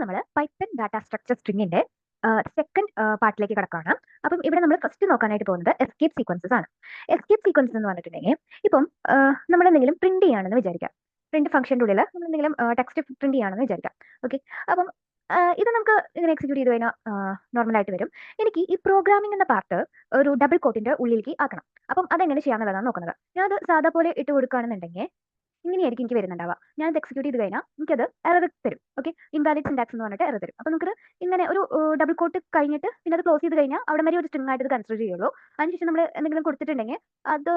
നമ്മൾ Python data structure സ്ട്രിങ്ങിന്റെ second പാർട്ടിലേക്ക് കടക്കുകയാണ്. അപ്പം ഇവിടെ നമ്മൾ ഫസ്റ്റ് നോക്കാനായിട്ട് പോകുന്നത് എസ്കേപ്പ് സീക്വൻസസ് ആണ്. എസ്കേപ്പ് സീക്വൻസസ് എന്ന് പറഞ്ഞിട്ടുണ്ടെങ്കിൽ ഇപ്പം നമ്മൾ എന്തെങ്കിലും പ്രിന്റ് ചെയ്യുകയാണെന്ന് വിചാരിക്കാം. പ്രിന്റ് ഫംഗ്ഷൻ്റെ ഉള്ളിൽ നമ്മൾ എന്തെങ്കിലും ടെക്സ്റ്റ് പ്രിന്റ് ചെയ്യുകയാണെന്ന് വിചാരിക്കാം. ഓക്കെ, അപ്പം ഇത് നമുക്ക് ഇങ്ങനെ എക്സിക്യൂട്ട് ചെയ്ത് കഴിഞ്ഞാൽ നോർമലായിട്ട് വരും. എനിക്ക് ഈ പ്രോഗ്രാമിംഗ് എന്ന പാർട്ട് ഒരു ഡബിൾ കോട്ടിന്റെ ഉള്ളിലേക്ക് ആക്കണം. അപ്പം അതെങ്ങനെ ചെയ്യാന്നുള്ളതാണ് നോക്കുന്നത്. ഞാൻ അത് സാധാ പോലെ ഇട്ട് കൊടുക്കുകയാണെന്നുണ്ടെങ്കിൽ ഇങ്ങനെയായിരിക്കും എനിക്ക് വരുന്നുണ്ടാവുക. ഞാൻ ഇത് എക്സിക്യൂട്ട് ചെയ്ത് കഴിഞ്ഞാൽ എനിക്കത് എറർ തരും. ഓക്കെ, ഇൻവാലിഡ് സിൻടാക്സ് എന്ന് പറഞ്ഞിട്ട് എറർ തരും. അപ്പോൾ നമുക്ക് ഇങ്ങനെ ഒരു ഡബിൾ കോട്ട് കഴിഞ്ഞിട്ട് പിന്നെ അത് ക്ലോസ് ചെയ്ത് കഴിഞ്ഞാൽ അവിടെ വരെ ഒരു സ്ട്രിംഗ് ആയിട്ട് ഇത് കൺസിഡർ ചെയ്യുള്ളൂ. അതിനുശേഷം നമ്മൾ എന്തെങ്കിലും കൊടുത്തിട്ടുണ്ടെങ്കിൽ അത്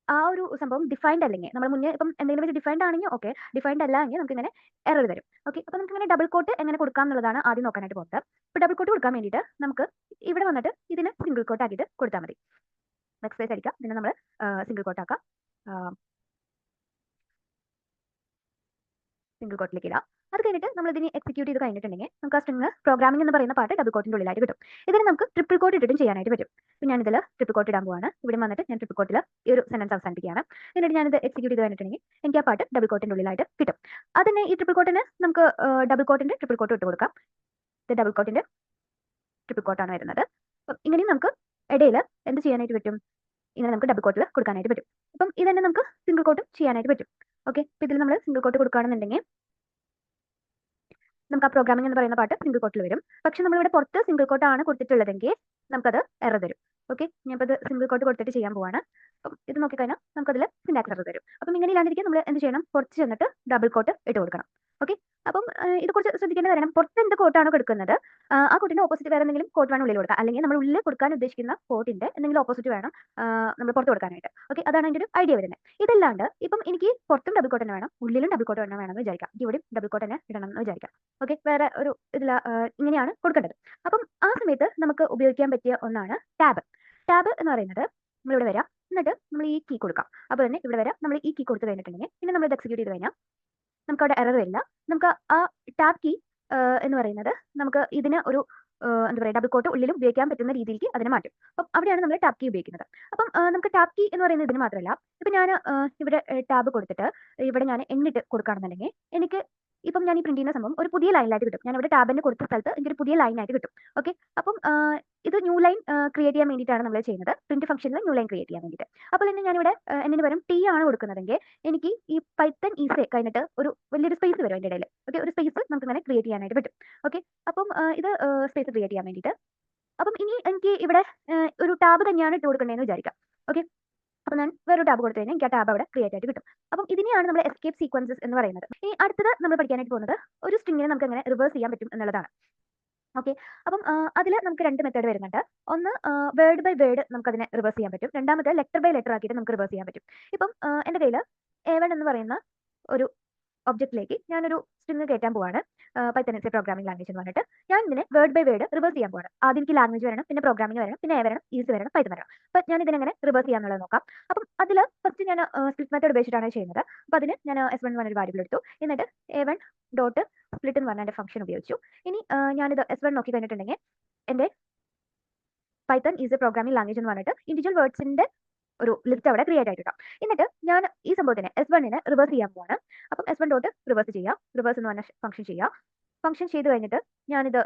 ആ ഒരു സംഭവം ഡിഫൈൻഡ് അല്ലെങ്കിൽ നമ്മൾ മുന്നേ ഇപ്പം എന്തെങ്കിലും വെച്ച് ഡിഫൈൻഡ് ആണെങ്കിൽ ഓക്കെ, ഡിഫൈൻഡ് അല്ല എങ്കിൽ നമുക്ക് ഇങ്ങനെ എറർ തരും. ഓക്കെ, അപ്പോൾ നമുക്ക് ഇങ്ങനെ ഡബിൾ കോട്ട് എങ്ങനെ കൊടുക്കാം എന്നുള്ളതാണ് ആദ്യം നോക്കാനായിട്ട് പോകുന്നത്. ഇപ്പോൾ ഡബിൾ കോട്ട് കൊടുക്കാൻ വേണ്ടിയിട്ട് നമുക്ക് ഇവിടെ വന്നിട്ട് ഇതിന് സിംഗിൾ കോട്ട് ആക്കിയിട്ട് കൊടുത്താൽ മതി. നെക്സ്റ്റ് അടിക്കാം, പിന്നെ നമ്മൾ സിംഗിൾ കോട്ട് ആക്കാം. സിംഗിൾ കോട്ടിലേക്ക് ഇടാം. അത് കഴിഞ്ഞിട്ട് നമ്മൾ ഇതിന് എക്സിക്യൂട്ട് ചെയ്ത് കഴിഞ്ഞിട്ടുണ്ടെങ്കിൽ നമുക്ക് ആ സ്ട്രിംഗ് പ്രോഗ്രാമിംഗ് എന്ന് പറയുന്ന പാർട്ട് ഡബിൾ കോട്ടിന്റെ ഉള്ളിലായിട്ട് കിട്ടും. ഇതിന് നമുക്ക് ട്രിപ്പിൾ കോട്ട് ഇട്ടിട്ടും ചെയ്യാനായിട്ട് പറ്റും. അപ്പോൾ ഞാൻ ഇതിൽ ട്രിപ്പിൾ കോട്ട് ഇടാൻ പോവാണ്. ഇവിടെ വന്നിട്ട് ഞാൻ ട്രിപ്പിൾ കോട്ടിൽ ഈ ഒരു സെന്റൻസ് അവസാനിപ്പിക്കുകയാണ്. എന്നിട്ട് ഞാനിത് എക്സിക്യൂട്ട് ചെയ്ത് കഴിഞ്ഞിട്ടുണ്ടെങ്കിൽ എനിക്ക് ആ പാർട്ട് ഡബിൾ കോട്ടിന്റെ ഉള്ളിലായിട്ട് കിട്ടും. അതിന് ഈ ട്രിപ്പിൾ കോട്ടിന് നമുക്ക് ഡബിൾ കോട്ടിന്റെ ട്രിപ്പിൾ കോട്ട് ഇട്ട് കൊടുക്കാം. ഇത് ഡബിൾ കോട്ടിന്റെ ട്രിപ്പിൾ കോട്ടാണ് വരുന്നത്. അപ്പം ഇങ്ങനെയും നമുക്ക് ഇടയിൽ എന്ത് ചെയ്യാനായിട്ട് പറ്റും, ഇങ്ങനെ നമുക്ക് ഡബിൾ കോട്ടിൽ കൊടുക്കാനായിട്ട് പറ്റും. അപ്പം ഇത് തന്നെ നമുക്ക് സിംഗിൾ കോട്ടും ചെയ്യാനായിട്ട് പറ്റും. ഓക്കെ, അപ്പോൾ ഇതിൽ നമ്മൾ സിംഗിൾ കോട്ട് കൊടുക്കുകയാണെന്നുണ്ടെങ്കിൽ നമുക്ക് ആ പ്രോഗ്രാമിംഗ് എന്ന് പറയുന്ന പാർട്ട് സിംഗിൾ കോട്ടിൽ വരും. പക്ഷെ നമ്മളിവിടെ പുറത്ത് സിംഗിൾ കോട്ടാണ് കൊടുത്തിട്ടുള്ളതെങ്കിൽ നമുക്കത് എറർ തരും. ഓക്കെ, ഞാനിപ്പോൾ ഇത് സിംഗിൾ കോട്ട് കൊടുത്തിട്ട് ചെയ്യാൻ പോവാണ്. അപ്പം ഇത് നോക്കിക്കഴിഞ്ഞാൽ നമുക്കതിൽ സിൻടാക്സ് എറർ തരും. അപ്പം ഇങ്ങനെ ഇല്ലാണ്ടിരിക്കാൻ നമ്മൾ എന്ത് ചെയ്യണം, പുറത്ത് ചെന്നിട്ട് ഡബിൾ കോട്ട് ഇട്ട് കൊടുക്കണം. ഓക്കെ, അപ്പം ഇത് കുറച്ച് ശ്രദ്ധിക്കേണ്ട കാര്യം, പുറത്ത് എന്ത് കോട്ടാണോ കൊടുക്കുന്നത് ആ കോട്ടിന്റെ ഓപ്പോസിറ്റ് വേറെ എന്തെങ്കിലും കോട്ട് വേണം ഉള്ളിൽ കൊടുക്കുക. അല്ലെങ്കിൽ നമ്മൾ ഉള്ളിൽ കൊടുക്കാൻ ഉദ്ദേശിക്കുന്ന കോട്ടിന്റെ എന്തെങ്കിലും ഓപ്പോസിറ്റ് വേണം നമ്മൾ പുറത്ത് കൊടുക്കാനായിട്ട്. ഓക്കെ, അതാണ് അതിൻ്റെ ഒരു ഐഡിയ വരുന്നത്. ഇതല്ലാണ്ട് ഇപ്പം എനിക്ക് പുറത്തും ഡബിൾ കോട്ട് തന്നെ വേണം, ഉള്ളിലും ഡബിൾ കോട്ട് തന്നെ വേണമെന്ന് വിചാരിക്കാം. ഇവിടെയും ഡബിൾ കോട്ട് തന്നെ ഇടണം എന്ന് വിചാരിക്കാം. ഓക്കെ, വേറെ ഒരു ഇതിൽ ഇങ്ങനെയാണ് കൊടുക്കേണ്ടത്. അപ്പം ആ സമയത്ത് നമുക്ക് ഉപയോഗിക്കാൻ പറ്റിയ ഒന്നാണ് ടാബ്. ടാബ് എന്ന് പറയുന്നത് നമ്മളിവിടെ വരാം, എന്നിട്ട് നമ്മൾ ഈ കീ കൊടുക്കാം. അപ്പോൾ തന്നെ ഇവിടെ വരാം, നമ്മൾ ഈ കീ കൊടുത്തു കഴിഞ്ഞിട്ടുണ്ടെങ്കിൽ പിന്നെ നമ്മൾ ഇത് എക്സിക്യൂട്ട് ചെയ്ത് കഴിഞ്ഞാൽ നമുക്ക് അവിടെ എറർ വരില്ല. നമുക്ക് ആ ടാബ് കീ എന്ന് പറയുന്നത് നമുക്ക് ഇതിന് ഒരു എന്താ പറയുക, ഡബിൾ കോട്ട് ഉള്ളിലും ഉപയോഗിക്കാൻ പറ്റുന്ന രീതിയിലേക്ക് അതിനെ മാറ്റും. അപ്പം അവിടെയാണ് നമ്മൾ ടാബ് കീ ഉപയോഗിക്കുന്നത്. അപ്പം നമുക്ക് ടാബ് കീ എന്ന് പറയുന്നത് ഇതിന് മാത്രമല്ല, ഇപ്പം ഞാൻ ഇവിടെ ടാബ് കൊടുത്തിട്ട് ഇവിടെ ഞാൻ എന്നിട്ട് കൊടുക്കുകയാണെന്നുണ്ടെങ്കിൽ എനിക്ക് ഇപ്പം ഞാൻ ഈ പ്രിന്റ് ചെയ്യുന്ന സംഭവം ഒരു പുതിയ ലൈനിലായിട്ട് കിട്ടും. ഞാൻ ഇവിടെ ടാബിന് കൊടുത്ത സ്ഥലത്ത് എനിക്കൊരു പുതിയ ലൈനായിട്ട് കിട്ടും. ഓക്കെ, അപ്പം ഇത് ന്യൂ ലൈൻ ക്രിയേറ്റ് ചെയ്യാൻ വേണ്ടിയിട്ടാണ് നമ്മൾ ചെയ്യുന്നത്. പ്രിന്റ് ഫംഗ്ഷനിൽ ന്യൂ ലൈൻ ക്രിയേറ്റ് ചെയ്യാൻ വേണ്ടിയിട്ട്. അപ്പോൾ തന്നെ ഞാനിവിടെ എന്നിന് പകരം ടി ആണ് കൊടുക്കുന്നതെങ്കിൽ എനിക്ക് ഈ പൈത്തൺ ഈസെ കഴിഞ്ഞിട്ട് ഒരു വലിയൊരു സ്പേസ് വരും അതിൻ്റെ ഇടയിൽ. ഓക്കെ, ഒരു സ്പേസ് നമുക്ക് ഇങ്ങനെ ക്രിയേറ്റ് ചെയ്യാനായിട്ട് പറ്റും. ഓക്കെ, അപ്പം ഇത് സ്പേസ് ക്രിയേറ്റ് ചെയ്യാൻ വേണ്ടിയിട്ട്. അപ്പം ഇനി എനിക്ക് ഇവിടെ ഒരു ടാബ് തന്നെയാണ് ഇട്ട് കൊടുക്കേണ്ടതെന്ന് വിചാരിക്കാം. ഓക്കെ, അപ്പോൾ ഞാൻ വേറൊരു ടാബ് കൊടുത്തു കഴിഞ്ഞാൽ എനിക്ക് ആ ടാബ് അവിടെ ക്രിയേറ്റ് ആയിട്ട് കിട്ടും. അപ്പം ഇതിനെയാണ് നമ്മൾ എസ്കേപ്പ് സീക്വൻസസ് എന്ന് പറയുന്നത്. ഇനി അടുത്തത് നമ്മൾ പഠിക്കാനായിട്ട് പോകുന്നത് ഒരു സ്ട്രിങ്ങിനെ നമുക്ക് എങ്ങനെ റിവേഴ്സ് ചെയ്യാൻ പറ്റും എന്നുള്ളതാണ്. ഓക്കെ, അപ്പം അതിൽ നമുക്ക് രണ്ട് മെത്തേഡ് വരുന്നുണ്ട്. ഒന്ന് വേർഡ് ബൈ വേർഡ് നമുക്ക് അതിനെ റിവേഴ്സ് ചെയ്യാൻ പറ്റും. രണ്ടാമത് ലെറ്റർ ബൈ ലെറ്റർ ആക്കിയിട്ട് നമുക്ക് റിവേഴ്സ് ചെയ്യാൻ പറ്റും. ഇപ്പം എൻ്റെ കയ്യിൽ A1 എന്ന് പറയുന്ന ഒരു ഒബ്ജക്റ്റിലേക്ക് ഞാനൊരു സ്ട്രിംഗ് കയറ്റാൻ പോവാണ്. Python is A programming language എന്ന് പറഞ്ഞിട്ട് ഞാൻ ഇതിനെ വേർഡ് ബൈ വേർഡ് റിവേഴ്സ് ചെയ്യാൻ പോവാണ്. ആദ്യം എനിക്ക് ലാംഗ്വേജ് വരണം, പിന്നെ പ്രോഗ്രാമിംഗ് വരണം, പിന്നെ A വരണം, ഈസ് വരണം, പൈത്തൺ വരണം. അപ്പം ഞാൻ ഇതിനെങ്ങനെ റിവേഴ്സ് ചെയ്യാന്നുള്ളത് നോക്കാം. അപ്പം അതിൽ ഫസ്റ്റ് ഞാൻ സ്പ്ലിറ്റ് മെത്തേഡ് ഉപയോഗിച്ചിട്ടാണ് ചെയ്യുന്നത്. അപ്പോൾ അതിന് ഞാൻ S1 എന്ന് പറഞ്ഞൊരു വാരിയബിൾ എടുത്തു. എന്നിട്ട് A1 ഡോട്ട് സ്പ്ലിറ്റ് എന്ന് പറഞ്ഞ എൻ്റെ ഫംഗ്ഷൻ ഉപയോഗിച്ചു. ഇനി ഞാനിത് S1 നോക്കി കഴിഞ്ഞിട്ടുണ്ടെങ്കിൽ എൻ്റെ Python is A programming language എന്ന് പറഞ്ഞിട്ട് ഇൻഡിവിജ്വൽ വേർഡ്സിന്റെ ഒരു ലിസ്റ്റ് അവിടെ ക്രിയേറ്റ് ആയിട്ടാണ്. എന്നിട്ട് ഞാൻ ഈ സംഭവത്തിനെ S1നെ റിവേഴ്സ് ചെയ്യാൻ പോവാണ്. അപ്പം S1 ഡോട്ട് റിവേഴ്സ് ചെയ്യാം, റിവേഴ്സ് എന്ന് പറഞ്ഞ ഫംഗ്ഷൻ ചെയ്യാം. ഫംഗ്ഷൻ ചെയ്ത് കഴിഞ്ഞിട്ട് ഞാനിത്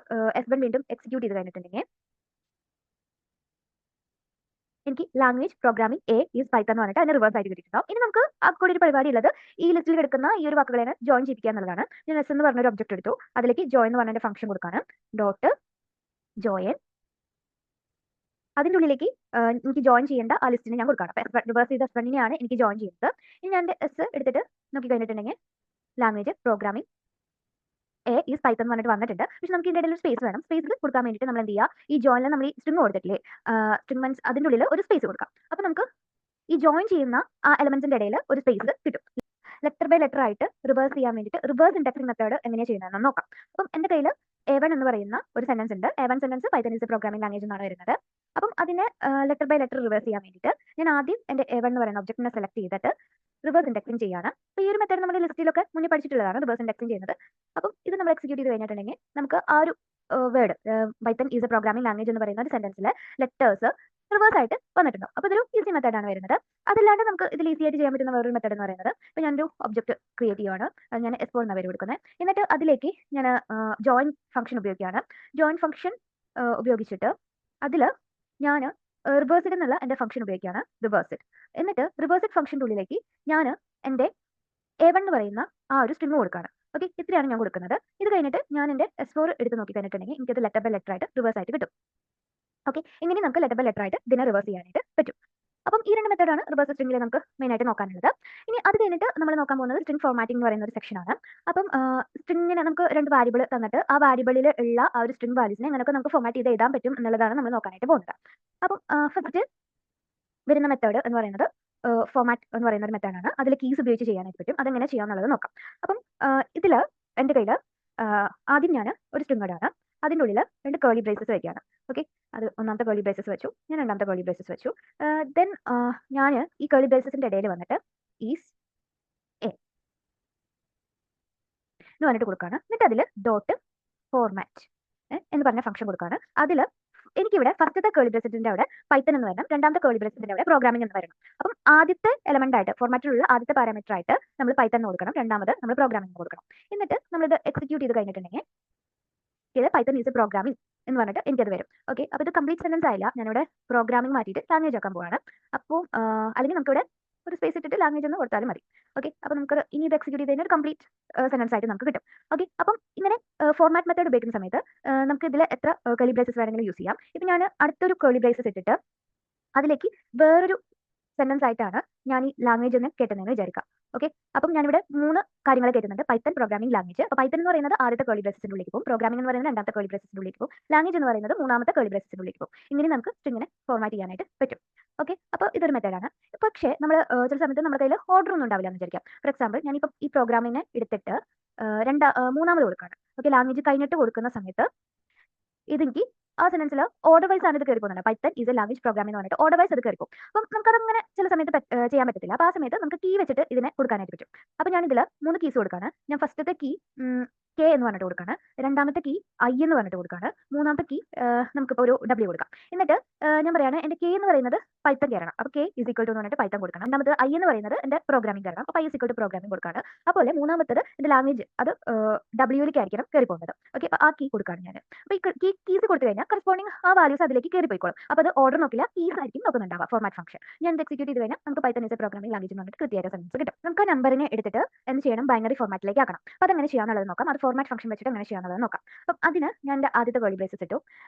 S1 വീണ്ടും എക്സിക്യൂട്ട് ചെയ്ത് കഴിഞ്ഞിട്ടുണ്ടെങ്കിൽ എനിക്ക് language programming A is Python എന്ന് പറഞ്ഞിട്ട് അതിന് റിവേഴ്സ് ആയിട്ട് കിട്ടിയിട്ടുണ്ടാവും. ഇനി നമുക്ക് ആ കൂടി ഒരു പരിപാടി ഉള്ളത് ഈ ലിസ്റ്റിൽ കിടക്കുന്ന ഈ ഒരു വാക്കുകളെ ജോയിൻ ചെയ്യിപ്പിക്കുക എന്നുള്ളതാണ്. ഞാൻ S എന്ന് പറഞ്ഞൊരു ഒബ്ജക്റ്റ് എടുത്തു, അതിലേക്ക് ജോയിൻ എന്ന് പറഞ്ഞ ഫംഗ്ഷൻ കൊടുക്കാണ്. ഡോട്ട് ജോയിൻ, അതിൻ്റെ ഉള്ളിലേക്ക് എനിക്ക് ജോയിൻ ചെയ്യേണ്ട ആ ലിസ്റ്റിനെ ഞാൻ കൊടുക്കണം. അപ്പോൾ റിവേഴ്സ് ചെയ്ത S1നെയാണ് എനിക്ക് ജോയിൻ ചെയ്യുന്നത്. ഇനി ഞാൻ S എടുത്തിട്ട് നോക്കി കഴിഞ്ഞിട്ടുണ്ടെങ്കിൽ language programming A is Python എന്ന് പറഞ്ഞിട്ട് വന്നിട്ടുണ്ട്. പക്ഷെ നമുക്ക് ഇതിൻ്റെ ഇടയിൽ ഒരു സ്പേസ് വേണം. സ്പേസ് കൊടുക്കാൻ വേണ്ടിയിട്ട് നമ്മൾ എന്ത് ചെയ്യുക, ഈ ജോയിനിൽ നമ്മൾ ഈ സ്ട്രിംഗ് കൊടുത്തിട്ടില്ലേ, സ്ട്രിംഗ് മീൻസ് അതിൻ്റെ ഉള്ളിൽ ഒരു സ്പേസ് കൊടുക്കാം. അപ്പോൾ നമുക്ക് ഈ ജോയിൻ ചെയ്യുന്ന ആ എലമെന്റ്സിന്റെ ഇടയിൽ ഒരു സ്പേസ് കിട്ടും. ലെറ്റർ ബൈ ലെറ്റർ ആയിട്ട് റിവേഴ്സ് ചെയ്യാൻ വേണ്ടിയിട്ട് റിവേഴ്സ് ഇൻഡെക്സിംഗ് മെത്തേഡ് എങ്ങനെയാണ് ചെയ്യുന്നതെന്ന് നോക്കാം. അപ്പം എൻ്റെ കയ്യിൽ A1 എന്ന് പറയുന്ന ഒരു സെന്റൻസ് ഉണ്ട്. A1 sentence Python is A programming language എന്നാണ് വരുന്നത്. അപ്പം അതിനെ ലെറ്റർ ബൈ ലെറ്റർ റിവേഴ്സ് ചെയ്യാൻ വേണ്ടിയിട്ട് ഞാൻ ആദ്യം എൻ്റെ A1 എന്ന് പറയുന്ന ഒബ്ജക്റ്റിനെ സെലക്ട് ചെയ്തിട്ട് റിവേഴ്സ് ഇൻഡെക്സിംഗ് ചെയ്യാണ്. അപ്പോൾ ഈ ഒരു മെത്തേഡ് നമ്മുടെ ലിസ്റ്റിലൊക്കെ മുന്നേ പഠിച്ചിട്ടുള്ളതാണ്, റിവേഴ്സ് ഇൻഡെക്സിംഗ് ചെയ്യുന്നത്. അപ്പം ഇത് നമ്മൾ എക്സിക്യൂട്ട് ചെയ്ത് കഴിഞ്ഞിട്ടുണ്ടെങ്കിൽ നമുക്ക് ആ ഒരു word Python is A programming language എന്ന് പറയുന്ന ഒരു സെന്റൻസിലെ ലെറ്റേഴ്സ് റിവേഴ്സ് ആയിട്ട് വന്നിട്ടുണ്ടാവും. അപ്പോൾ ഇതൊരു ഈസി മെത്തേഡാണ് വരുന്നത്. അതല്ലാണ്ട് നമുക്ക് ഇതിൽ ഈസി ആയിട്ട് ചെയ്യാൻ പറ്റുന്ന വേറൊരു മെത്തേഡ് എന്ന് പറയുന്നത്, ഇപ്പോൾ ഞാനൊരു ഒബ്ജക്റ്റ് ക്രിയേറ്റ് ചെയ്യുവാണ്. അത് ഞാൻ എക്സ്പോർട്ട് എന്ന പേര് കൊടുക്കുന്നത്. എന്നിട്ട് അതിലേക്ക് ഞാൻ ജോയിൻ ഫംഗ്ഷൻ ഉപയോഗിക്കുകയാണ്. ജോയിൻ ഫംഗ്ഷൻ ഉപയോഗിച്ചിട്ട് അതിൽ ഞാൻ റിവേഴ്സിഡ് എന്നുള്ള എൻ്റെ ഫംഗ്ഷൻ ഉപയോഗിക്കുകയാണ്, റിവേഴ്സിഡ്. എന്നിട്ട് റിവേഴ്സിഡ് ഫംഗ്ഷൻ്റെ ഉള്ളിലേക്ക് ഞാൻ എൻ്റെ A1 എന്ന് പറയുന്ന ആ ഒരു സ്ട്രിംഗ് കൊടുക്കുകയാണ്. ഓക്കെ, ഇത്രയാണ് ഞാൻ കൊടുക്കുന്നത്. ഇത് കഴിഞ്ഞിട്ട് ഞാൻ എൻ്റെ S4 എടുത്ത് നോക്കി കഴിഞ്ഞിട്ടുണ്ടെങ്കിൽ എനിക്കത് ലെറ്റർ ബൈ ലെറ്റർ ആയിട്ട് റിവേഴ്സ് ആയിട്ട് കിട്ടും. ഓക്കെ, ഇങ്ങനെ നമുക്ക് ലെറ്റർ ബൈ ലെറ്റർ ആയിട്ട് ഇതിനെ റിവേഴ്സ് ചെയ്യാനായിട്ട് പറ്റും. അപ്പം ഈ രണ്ട് മെത്തേഡാണ് റിവേഴ്സ് സ്ട്രിംഗിൽ നമുക്ക് മെയിൻ ആയിട്ട് നോക്കാനുള്ളത്. ഇനി അത് കഴിഞ്ഞിട്ട് നമ്മൾ നോക്കാൻ പോകുന്നത് സ്ട്രിംഗ് ഫോർമാറ്റിംഗ് എന്ന് പറയുന്ന ഒരു സെക്ഷനാണ്. അപ്പം സ്ട്രിംഗിനെ നമുക്ക് 2 വാരിയബിൾ തന്നിട്ട് ആ വാരിയബിളിൽ ഉള്ള ആ ഒരു സ്ട്രിംഗ് വാല്യൂസിനെ എങ്ങനെയൊക്കെ നമുക്ക് ഫോർമാറ്റ് ചെയ്ത് എഴുതാൻ പറ്റും എന്നുള്ളതാണ് നമ്മൾ നോക്കാനായിട്ട് പോകുന്നത്. അപ്പം ഫസ്റ്റ് വരുന്ന മെത്തേഡ് എന്ന് പറയുന്നത് ഫോർമാറ്റ് എന്ന് പറയുന്ന ഒരു മെത്തേഡാണ്. അതിൽ കീസ് ഉപയോഗിച്ച് ചെയ്യാനായിട്ട് പറ്റും. അതെങ്ങനെ ചെയ്യാന്നുള്ളത് നോക്കാം. അപ്പം ഇതിൽ എൻ്റെ കയ്യിൽ ആദ്യം ഞാൻ ഒരു സ്ട്രിംഗ് ഇടാണ്. അതിൻ്റെ ഉള്ളിൽ 2 കേർലി ബ്രേസസ് വയ്ക്കുകയാണ്. ഓക്കെ, അത് ഒന്നാമത്തെ കേർലി ബ്രേസസ് വെച്ചു, ഞാൻ രണ്ടാമത്തെ കേർലി ബ്രേസസ് വെച്ചു. ദെൻ ഞാൻ ഈ കേർലി ബ്രേസസിൻ്റെ ഇടയിൽ വന്നിട്ട് ഈസ് എ എന്ന് പറഞ്ഞിട്ട് കൊടുക്കുകയാണ്. എന്നിട്ട് അതിൽ ഡോട്ട് ഫോർമാറ്റ് എന്ന് പറഞ്ഞ ഫംഗ്ഷൻ കൊടുക്കുകയാണ്. അതിൽ എനിക്കിവിടെ ഫസ്റ്റത്തെ കേർലി ബ്രേസസിന്റെ അവിടെ പൈത്തൺ എന്ന് വരണം, രണ്ടാമത്തെ കേർലി ബ്രേസസിന്റെ അവിടെ പ്രോഗ്രാമിംഗ് എന്ന് വരണം. അപ്പം ആദ്യത്തെ എലമെന്റ് ആയിട്ട് ഫോർമാറ്റിലുള്ള ആദ്യത്തെ പാരാമീറ്റർ ആയിട്ട് നമ്മൾ പൈത്തൺ കൊടുക്കണം, രണ്ടാമത് നമ്മൾ പ്രോഗ്രാമിംഗ് കൊടുക്കണം. എന്നിട്ട് നമ്മളിത് എക്സിക്യൂട്ട് ചെയ്ത് കഴിഞ്ഞിട്ടുണ്ടെങ്കിൽ ഇത് പൈത്തൺ ഈസ് പ്രോഗ്രാമിംഗ് എന്ന് പറഞ്ഞിട്ട് എനിക്കത് വരും. ഓക്കെ, അപ്പോൾ ഇത് കംപ്ലീറ്റ് സെന്റൻസ് ആയില്ല, ഞാനിവിടെ പ്രോഗ്രാമിംഗ് മാറ്റിയിട്ട് ലാംഗ്വേജ് ആക്കാൻ പോവാണ്. അപ്പോൾ അല്ലെങ്കിൽ നമുക്കിവിടെ ഒരു സ്പേസ് ഇട്ടിട്ട് ലാംഗ്വേജ് എന്ന് കൊടുത്താലും മതി. ഓക്കെ, അപ്പോൾ നമുക്ക് ഇനി ഇത് എക്സിക്യൂട്ട് ചെയ്ത് കഴിഞ്ഞാൽ ഒരു കംപ്ലീറ്റ് സെന്റൻസ് ആയിട്ട് നമുക്ക് കിട്ടും. ഓക്കെ, അപ്പം ഇങ്ങനെ ഫോർമാറ്റ് മെത്തേഡ് ഉപയോഗിക്കുന്ന സമയത്ത് നമുക്ക് ഇതിൽ എത്ര കേർലി ബ്രേസസ് വേണമെങ്കിലും യൂസ് ചെയ്യാം. ഇപ്പം ഞാൻ അടുത്തൊരു കേർലി ബ്രേസസ് ഇട്ടിട്ട് അതിലേക്ക് വേറൊരു സെന്റൻസ് ആയിട്ടാണ് ഞാൻ ഈ ലാംഗ്വേജ് എന്ന് കേട്ടുന്നതെന്ന് വിചാരിക്കാം. ഓക്കെ, അപ്പം ഞാനിവിടെ 3 കാര്യങ്ങൾ കേട്ടുന്നുണ്ട്: പൈത്തൺ, പ്രോഗ്രാമിംഗ്, ലാംഗ്വേജ്. അപ്പോൾ പൈത്തൺ എന്ന് പറയുന്നത് ആദ്യത്തെ കേർലി ബ്രേസസിന്റെ ഉള്ളിലേക്ക് പോകും, പ്രോഗ്രാമിംഗ് എന്ന് പറയുന്നത് രണ്ടാമത്തെ കേർലി ബ്രേസസിന്റെ ഉള്ളിലേക്ക് പോകും, ലാംഗ്വേജ് എന്ന് പറയുന്നത് മൂന്നാമത്തെ കേർലി ബ്രേസസിന്റെ ഉള്ളിലേക്ക് പോകും. ഇങ്ങനെ നമുക്ക് സ്ട്രിംഗിനെ ഫോർമാറ്റ് ചെയ്യാനായിട്ട് പറ്റും. ഓക്കെ, അപ്പോൾ ഇതൊരു മെത്തേഡാണ്. പക്ഷേ നമ്മൾ ചില സമയത്ത് നമ്മുടെ കയ്യിൽ ഓർഡർ ഒന്നും ഉണ്ടാവില്ല എന്ന് വിചാരിക്കാം. ഫോർ എക്സാമ്പിൾ, ഞാനിപ്പം ഈ പ്രോഗ്രാമിനെ എടുത്തിട്ട് മൂന്നാമത് കൊടുക്കുകയാണ്. ഓക്കെ, ലാംഗ്വേജ് കഴിഞ്ഞിട്ട് കൊടുക്കുന്ന സമയത്ത് ഇതെനിക്ക് ആ സെന്റൻസിൽ ഓർഡർ വൈസ് ആണ് ഇത് കയറി പോകുന്നത്. Python is A language programming എന്ന് പറഞ്ഞിട്ട് ഓർഡർ വൈസ് അത് കയറി പോകും. അപ്പം നമുക്കതങ്ങനെ ചില സമയത്ത് ചെയ്യാൻ പറ്റത്തില്ല. അപ്പോൾ ആ സമയത്ത് നമുക്ക് കീ വെച്ചിട്ട് ഇതിനെ കൊടുക്കാനായിട്ട് പറ്റും. അപ്പോൾ ഞാൻ ഇതിൽ 3 കീസ് കൊടുക്കുകയാണ്. ഞാൻ ഫസ്റ്റത്തെ കീ കെ എന്ന് പറഞ്ഞിട്ട് കൊടുക്കുകയാണ്, രണ്ടാമത്തെ കീ ഐ എന്ന് പറഞ്ഞിട്ട് കൊടുക്കുകയാണ്, മൂന്നാമത്തെ കീ നമുക്കിപ്പോൾ ഒരു ഡബ്ല്യൂ കൊടുക്കാം. എന്നിട്ട് ഞാൻ പറയുകയാണ് എൻ്റെ കെ എന്ന് പറയുന്നത് പൈത്തൺ കയറണം, അപ്പോൾ കെ ഇസ് ഈക്വൽ ടു എന്ന് പറഞ്ഞിട്ട് പൈത്തൺ കൊടുക്കണം. രണ്ടാമത് ഐ എന്ന് പറയുന്നത് എൻ്റെ പ്രോഗ്രാമിംഗ് കയറണം, അപ്പോൾ I is equal to programming കൊടുക്കുകയാണ്. അതുപോലെ മൂന്നാമത്തത് എൻ്റെ ലാംഗ്വേജ്, അത് ഡബ്ല്യൂയിലേക്ക് ആയിരിക്കണം കയറി പോകുന്നത്. ഓക്കെ, അപ്പോൾ ആ കീ കൊടുക്കുകയാണ് ഞാൻ. അപ്പോൾ ഈ കീസ് കൊടുത്തു കഴിഞ്ഞാൽ കറസ്പോണ്ടിങ് ആ വാല്യൂസ് അതിലേക്ക് കയറി പോയിക്കോളും. അപ്പോൾ അത് ഓർഡർ നോക്കില്ല, കീസ് ആയിരിക്കും നോക്കുന്നുണ്ടാവുക ഫോർമാറ്റ് ഫംഗ്ഷൻ. ഞാൻ ഇത് എക്സിക്യൂട്ട് ചെയ്ത് കഴിഞ്ഞാൽ നമുക്ക് Python is A programming language എന്ന് പറഞ്ഞിട്ട് കൃത്യമായിട്ട് സെൻസ് കിട്ടും. നമുക്ക് ആ നമ്പറിനെ എടുത്തിട്ട് എന്ത് ചെയ്യണം, ബൈനറി ഫോർമാറ്റിലേക്ക് ആക്കണം. അപ്പോൾ അതെങ്ങനെ ചെയ്യാന്നുള്ളത് നോക്കാം. അത് ഫോർമാറ്റ് ഫംഗ്ഷൻ വെച്ചിട്ട് എങ്ങനെ ചെയ്യാന്നുള്ളത് നോക്കാം. അപ്പം അതിന് ഞാൻ എൻ്റെ ആദ്യത്തെ കേർലി ബ്രേസസ് ഇട്ടു.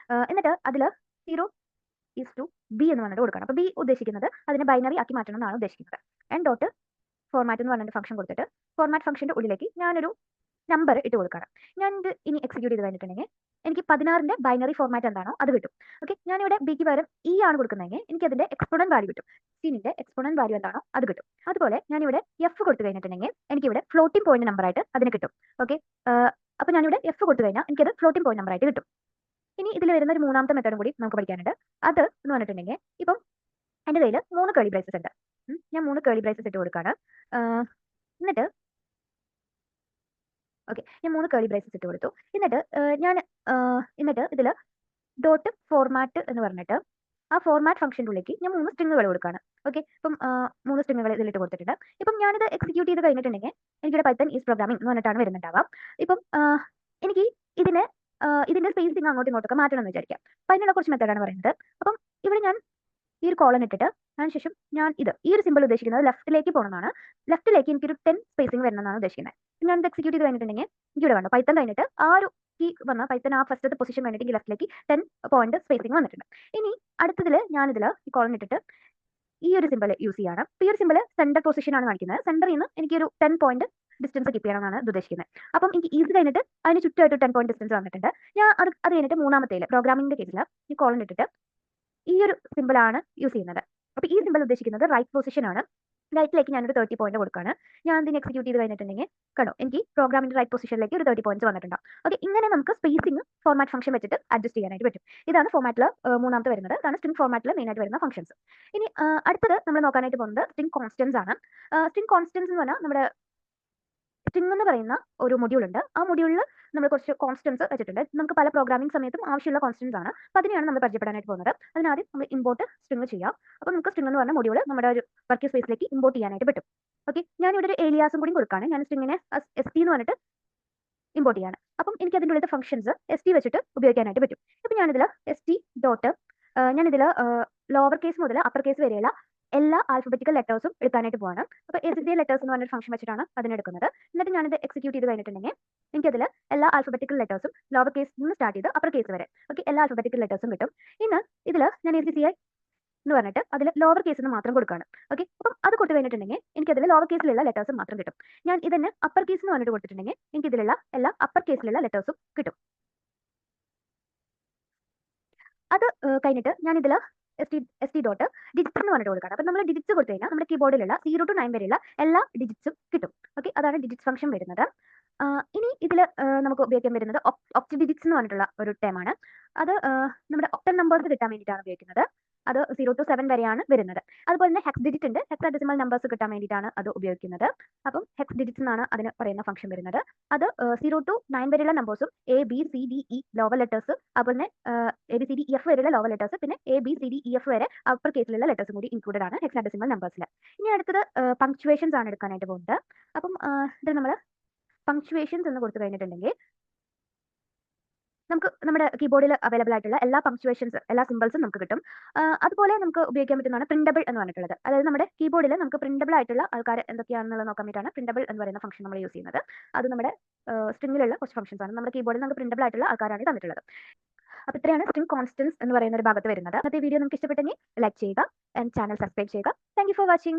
എന്നിട്ട് അതിൽ 0 ഈസ് ടു ബി എന്ന് പറഞ്ഞിട്ട് കൊടുക്കണം. അപ്പോൾ ബി ഉദ്ദേശിക്കുന്നത് അതിനെ ബൈനറി ആക്കി മാറ്റണം എന്നാണ് ഉദ്ദേശിക്കുന്നത്. എൻ ഡോട്ട് ഫോർമാറ്റ് എന്ന് പറഞ്ഞിട്ട് ഫംഗ്ഷൻ കൊടുത്തിട്ട് ഫോർമാറ്റ് ഫംഗ്ഷന്റെ ഉള്ളിലേക്ക് ഞാനൊരു നമ്പർ ഇട്ട് കൊടുക്കണം. ഞാൻ ഇത് ഇനി എക്സിക്യൂട്ട് ചെയ്ത് കഴിഞ്ഞിട്ടുണ്ടെങ്കിൽ എനിക്ക് 16ന്റെ ബൈനറി ഫോർമാറ്റ് എന്താണോ അത് കിട്ടും. ഓക്കെ, ഞാനിവിടെ ബിക്ക് പകരം ഇ ആണ് കൊടുക്കുന്നതെങ്കിൽ എനിക്ക് അതിന്റെ എക്സ്പോണന്റ് വാല്യൂ കിട്ടും. സിന്റെ എക്സ്പോണന്റ് വാല്യൂ എന്താണോ അത് കിട്ടും. അതുപോലെ ഞാനിവിടെ എഫ് കൊടുത്തു കഴിഞ്ഞിട്ടുണ്ടെങ്കിൽ എനിക്കിവിടെ ഫ്ലോട്ടിംഗ് പോയിന്റ് നമ്പർ ആയിട്ട് അതിന് കിട്ടും. ഓക്കെ, അപ്പോൾ ഞാനിവിടെ എഫ് കൊടുത്തു കഴിഞ്ഞാൽ എനിക്കത് ഫ്ലോട്ടിംഗ് പോയിന്റ് നമ്പർ ആയിട്ട് കിട്ടും. ഇനി ഇതിൽ വരുന്ന ഒരു മൂന്നാമത്തെ മെത്തേഡും കൂടി നമുക്ക് പഠിക്കാനുണ്ട്. അത് എന്ന് പറഞ്ഞിട്ടുണ്ടെങ്കിൽ ഇപ്പം എൻ്റെ കയ്യിൽ 3 കേർലി ബ്രേസസ് ഉണ്ട്. ഞാൻ 3 കേർലി ബ്രേസസ് ഇട്ട് കൊടുക്കുകയാണ്. എന്നിട്ട് ഓക്കെ, ഞാൻ 3 കേർലി ബ്രേസസ് ഇട്ട് കൊടുത്തു. എന്നിട്ട് ഇതിൽ ഡോട്ട് ഫോർമാറ്റ് എന്ന് പറഞ്ഞിട്ട് ആ ഫോർമാറ്റ് ഫംഗ്ഷൻ്റെ ഉള്ളിലേക്ക് ഞാൻ 3 സ്ട്രിങ്ങുകൾ കൊടുക്കുകയാണ്. ഓക്കെ, ഇപ്പം 3 സ്ട്രിങ്ങുകൾ ഇതിലിട്ട് കൊടുത്തിട്ടുണ്ട്. ഇപ്പം ഞാനിത് എക്സിക്യൂട്ട് ചെയ്ത് കഴിഞ്ഞിട്ടുണ്ടെങ്കിൽ എനിക്കിവിടെ പൈത്തൺ ഈസ് പ്രോഗ്രാമിംഗ് എന്ന് പറഞ്ഞിട്ടാണ് വരുന്നുണ്ടാവാം. ഇപ്പം എനിക്ക് ഇതിന്റെ സ്പേസിങ് അങ്ങോട്ടും ഇങ്ങോട്ടൊക്കെ മാറ്റണം എന്ന് വിചാരിക്കാം. അപ്പം അതിനുള്ള കുറച്ച് മെത്തേഡാണ് പറയുന്നത്. അപ്പം ഇവിടെ ഞാൻ ഈ ഒരു കോളൻ ഇട്ടിട്ട് അതിനുശേഷം ഞാൻ ഈ ഒരു സിമ്പിൾ ഉദ്ദേശിക്കുന്നത് ലെഫ്റ്റിലേക്ക് പോകണമെന്നാണ്. ലെഫ്റ്റിലേക്ക് എനിക്കൊരു 10 സ്പേസിംഗ് വരണമെന്നാണ് ഉദ്ദേശിക്കുന്നത്. ഞാൻ ഇത് എക്സിക്യൂട്ട് ചെയ്ത് കഴിഞ്ഞിട്ടുണ്ടെങ്കിൽ എനിക്ക് ഇവിടെ വേണ്ട പൈത്തൺ കഴിഞ്ഞിട്ട് ആ ഒരു കീ വന്ന പൈത്തൺ ആ ഫസ്റ്റത്തെ പൊസിഷൻ കഴിഞ്ഞിട്ട് എനിക്ക് ലെഫ്റ്റിലേക്ക് 10 പോയിന്റ് സ്പേസിംഗ് വന്നിട്ടുണ്ട്. ഇനി അടുത്തതിൽ ഞാനിതിൽ ഈ കോളൻ ഇട്ടിട്ട് ഈ ഒരു സിമ്പിൾ യൂസ് ചെയ്യണം. ഈ ഒരു സിമ്പിൾ സെന്റർ പൊസിഷൻ ആണ് കാണിക്കുന്നത്. സെന്ററിൽ നിന്ന് എനിക്കൊരു 10 പോയിന്റ് ഡിസ്റ്റൻസ് കീപ്പ് ചെയ്യണമെന്നാണ് ഇത് ഉദ്ദേശിക്കുന്നത്. അപ്പം എനിക്ക് ഈസ് കഴിഞ്ഞിട്ട് അതിന് ചുറ്റുമായിട്ട് 10 പോയിന്റ് ഡിസ്റ്റൻസ് വന്നിട്ടുണ്ട്. ഞാൻ അത് കഴിഞ്ഞിട്ട് മൂന്നാമത്തേൽ പ്രോഗ്രാമിംഗിന്റെ കേസിൽ ഈ കോളൻ ഇട്ടിട്ട് ഈ ഒരു സിമ്പിൾ ആണ് യൂസ് ചെയ്യുന്നത്. അപ്പോൾ ഈ സിമ്പിൾ ഉദ്ദേശിക്കുന്നത് റൈറ്റ് പൊസിഷൻ ആണ്. റൈറ്റിലേക്ക് ഞാനൊരു 30 പോയിന്റ് കൊടുക്കുകയാണ്. ഞാൻ ഇതിന് എക്സിക്യൂട്ട് ചെയ്ത് കഴിഞ്ഞിട്ടുണ്ടെങ്കിൽ കണ്ടോ എനിക്ക് പ്രോഗ്രാമിന്റെ റൈറ്റ് പൊസിഷനിലേക്ക് ഒരു 30 പോയിന്റ്സ് വന്നിട്ടുണ്ടാവും. ഓക്കെ, ഇങ്ങനെ നമുക്ക് സ്പേസിംഗ് ഫോർമാറ്റ് ഫംഗ്ഷൻ വെച്ചിട്ട് അഡ്ജസ്റ്റ് ചെയ്യാനായിട്ട് പറ്റും. ഇതാണ് ഫോർമാറ്റിൽ മൂന്നാമത്തെ വരുന്നത്. ഇതാണ് സ്ട്രിംഗ് ഫോർമാറ്റിൽ മെയിൻ ആയിട്ട് വരുന്ന ഫംഗ്ഷൻസ്. ഇനി അടുത്തത് നമ്മൾ നോക്കാനായിട്ട് പോകുന്നത് സ്ട്രിംഗ് കോൺസ്റ്റൻസ് ആണ്. സ്ട്രിംഗ് കോൺസ്റ്റൻസ് എന്ന് പറഞ്ഞാൽ നമ്മുടെ സ്ട്രിംഗ് എന്ന് പറയുന്ന ഒരു മൊഡ്യൂൾ ഉണ്ട്. ആ മൊഡ്യൂളിൽ നമ്മൾ കുറച്ച് കോൺസ്റ്റൻസ് വെച്ചിട്ടുണ്ട്. നമുക്ക് പല പ്രോഗ്രാമിംഗ് സമയത്തും ആവശ്യമുള്ള കോൺസ്റ്റൻസ് ആണ്. അപ്പോൾ അതിനെയാണ് നമ്മൾ പരിചയപ്പെടാനായിട്ട് പോകുന്നത്. അതിനാദ്യം നമ്മൾ ഇമ്പോർട്ട് സ്ട്രിംഗ് ചെയ്യാം. അപ്പോൾ നമുക്ക് സ്ട്രിംഗ് എന്ന് പറഞ്ഞ മൊഡ്യൂൾ നമ്മുടെ ഒരു വർക്ക് സ്പേസിലേക്ക് ഇമ്പോർട്ട് ചെയ്യാനായിട്ട് പറ്റും. ഓക്കെ, ഞാനിവിടെ ഒരു ഏലിയാസും കൂടി കൊടുക്കുകയാണ്. ഞാൻ സ്ട്രിങ്ങിനെ എസ് ടി എന്ന് പറഞ്ഞിട്ട് ഇമ്പോർട്ട് ചെയ്യാണ്. അപ്പം എനിക്ക് അതിൻ്റെ ഉള്ളിലത്തെ ഫംഗ്ഷൻസ് എസ് ടി വെച്ചിട്ട് ഉപയോഗിക്കാനായിട്ട് പറ്റും. ഇപ്പം ഞാനിതിൽ എസ് ടി ഡോട്ട് ഞാനിതിൽ ലോവർ കേസ് മുതൽ അപ്പർ കേസ് വരെയുള്ള എല്ലാ ആൽഫബറ്റിക്കൽ ലെറ്റേഴ്സും എടുക്കാനായിട്ട് പോവാണ്. അപ്പോൾ എസ് ഡി ലെറ്റേഴ്സ് എന്ന് പറഞ്ഞൊരു ഫംഗ്ഷൻ വെച്ചിട്ടാണ് അതിനെടുക്കുന്നത്. എന്നിട്ട് ഞാനിത് എക്സിക്യൂട്ട് ചെയ്ത് കഴിഞ്ഞിട്ടുണ്ടെങ്കിൽ എനിക്കതിൽ എല്ലാ ആൽഫബറ്റിക്കൽ ലെറ്റേഴ്സും ലോവർ കേസിൽ നിന്ന് സ്റ്റാർട്ട് ചെയ്ത് അപ്പർ കേസ് വരെ ഓക്കെ എല്ലാ ആൽഫബറ്റിക്കൽ ലെറ്റേഴ്സും കിട്ടും. ഇന്ന് ഇതിൽ ഞാൻ ACCI എന്ന് പറഞ്ഞിട്ട് അതിൽ ലോവർ കേസിൽ നിന്ന് മാത്രം കൊടുക്കുകയാണ്. ഓക്കെ, അപ്പം അത് കൊടുത്തു കഴിഞ്ഞിട്ടുണ്ടെങ്കിൽ എനിക്ക് അതിൽ ലോവർ കേസിലുള്ള ലെറ്റേഴ്സ് മാത്രം കിട്ടും. ഞാൻ ഇതിന് അപ്പർ കേസ് എന്ന് പറഞ്ഞിട്ട് കൊടുത്തിട്ടുണ്ടെങ്കിൽ എനിക്ക് ഇതിലുള്ള എല്ലാ അപ്പർ കേസിലുള്ള ലെറ്റേഴ്സും കിട്ടും. അത് കഴിഞ്ഞിട്ട് ഞാൻ ഇതിൽ എസ് ടി ഡോട്ട് ഡിജിറ്റ്സ് എന്ന് പറഞ്ഞിട്ട് കൊടുക്കണം. അപ്പം നമ്മൾ ഡിജിറ്റ്സ് കൊടുത്തു കഴിഞ്ഞാൽ നമ്മുടെ കീബോർഡിലുള്ള 0 to 9 വരെയുള്ള എല്ലാ ഡിജിറ്റ്സും കിട്ടും. ഓക്കെ, അതാണ് ഡിജിറ്റ്സ് ഫംഗ്ഷൻ വരുന്നത്. ഇനി ഇതിൽ നമുക്ക് ഉപയോഗിക്കാൻ വരുന്നത് ഒക്ട് ഡിജിറ്റ്സ് എന്ന് പറഞ്ഞിട്ടുള്ള ഒരു ടേമാണ്. അത് നമ്മുടെ ഒക്ടൽ നമ്പേഴ്സ് കിട്ടാൻ വേണ്ടിയിട്ടാണ് ഉപയോഗിക്കുന്നത്. അത് 0 to 7 വരെയാണ് വരുന്നത്. അതുപോലെ തന്നെ ഹെക്സ് ഡിജിറ്റ് ഉണ്ട്. ഹെക്സാഡെസിമൽ നമ്പേഴ്സ് കിട്ടാൻ വേണ്ടിയിട്ടാണ് അത് ഉപയോഗിക്കുന്നത്. അപ്പം ഹെക്സ് ഡിജിറ്റ്സ് എന്നാണ് അതിന് പറയുന്ന ഫംഗ്ഷൻ വരുന്നത്. അത് 0 to 9 വരെയുള്ള നമ്പേഴ്സും ABCDE ലോവർ ലെറ്റേഴ്സ്, അതുപോലെ തന്നെ ABCDEF വരെയുള്ള ലോവർ ലെറ്റേഴ്സ്, പിന്നെ ABCDEF വരെ അപ്പർ കേസിലുള്ള ലെറ്റേഴ്സും കൂടി ഇൻക്ലൂഡഡ് ആണ് ഹെക്സാഡെസിമൽ നമ്പേഴ്സിൽ. ഇനി അടുത്തത് പങ്ക്ച്വേഷൻസ് ആണ് എടുക്കാനായിട്ട് പോകുന്നത്. അപ്പം ഇത് നമ്മൾ പങ്ക്ച്വേഷൻസ് എന്ന് കൊടുത്തു കഴിഞ്ഞിട്ടുണ്ടെങ്കിൽ നമുക്ക് നമ്മുടെ കീബോർഡിൽ അവൈലബിൾ ആയിട്ടുള്ള എല്ലാ പങ്ക്ച്വേഷൻസ് എല്ലാ സിമ്പിൾസും നമുക്ക് കിട്ടും. അതുപോലെ നമുക്ക് ഉപയോഗിക്കാൻ പറ്റുന്നതാണ് പ്രിന്റബിൾ എന്ന് പറഞ്ഞിട്ടുള്ളത്. അതായത് നമ്മുടെ കീബോർഡിൽ നമുക്ക് പ്രിന്റബിൾ ആയിട്ടുള്ള ആൾക്കാർ എന്തൊക്കെയാണെന്നുള്ളത് നോക്കാൻ വേണ്ടിയിട്ടാണ് പ്രിന്റബിൾ എന്ന് പറയുന്ന ഫംഗ്ഷൻ നമ്മൾ യൂസ് ചെയ്യുന്നത്. അത് നമ്മുടെ സ്ട്രിങ്ങിലുള്ള കുറച്ച് ഫംഗ്ഷൻസ് ആണ്. നമ്മുടെ കീബോർഡിൽ നമുക്ക് പ്രിന്റബിൾ ആയിട്ടുള്ള ആൾക്കാരാണ് തന്നിട്ടുള്ളത്. അപ്പോൾ ഇത്രയാണ് സ്ട്രിംഗ് കോൺസ്റ്റൻസ് എന്ന് പറയുന്ന ഒരു ഭാഗത്ത് വരുന്നത്. അന്നത്തെ വീഡിയോ നിങ്ങൾക്ക് ഇഷ്ടപ്പെട്ടെങ്കിൽ ലൈക്ക് ചെയ്യുക, ചാനൽ സബ്സ്ക്രൈബ് ചെയ്യുക. Thank you for watching.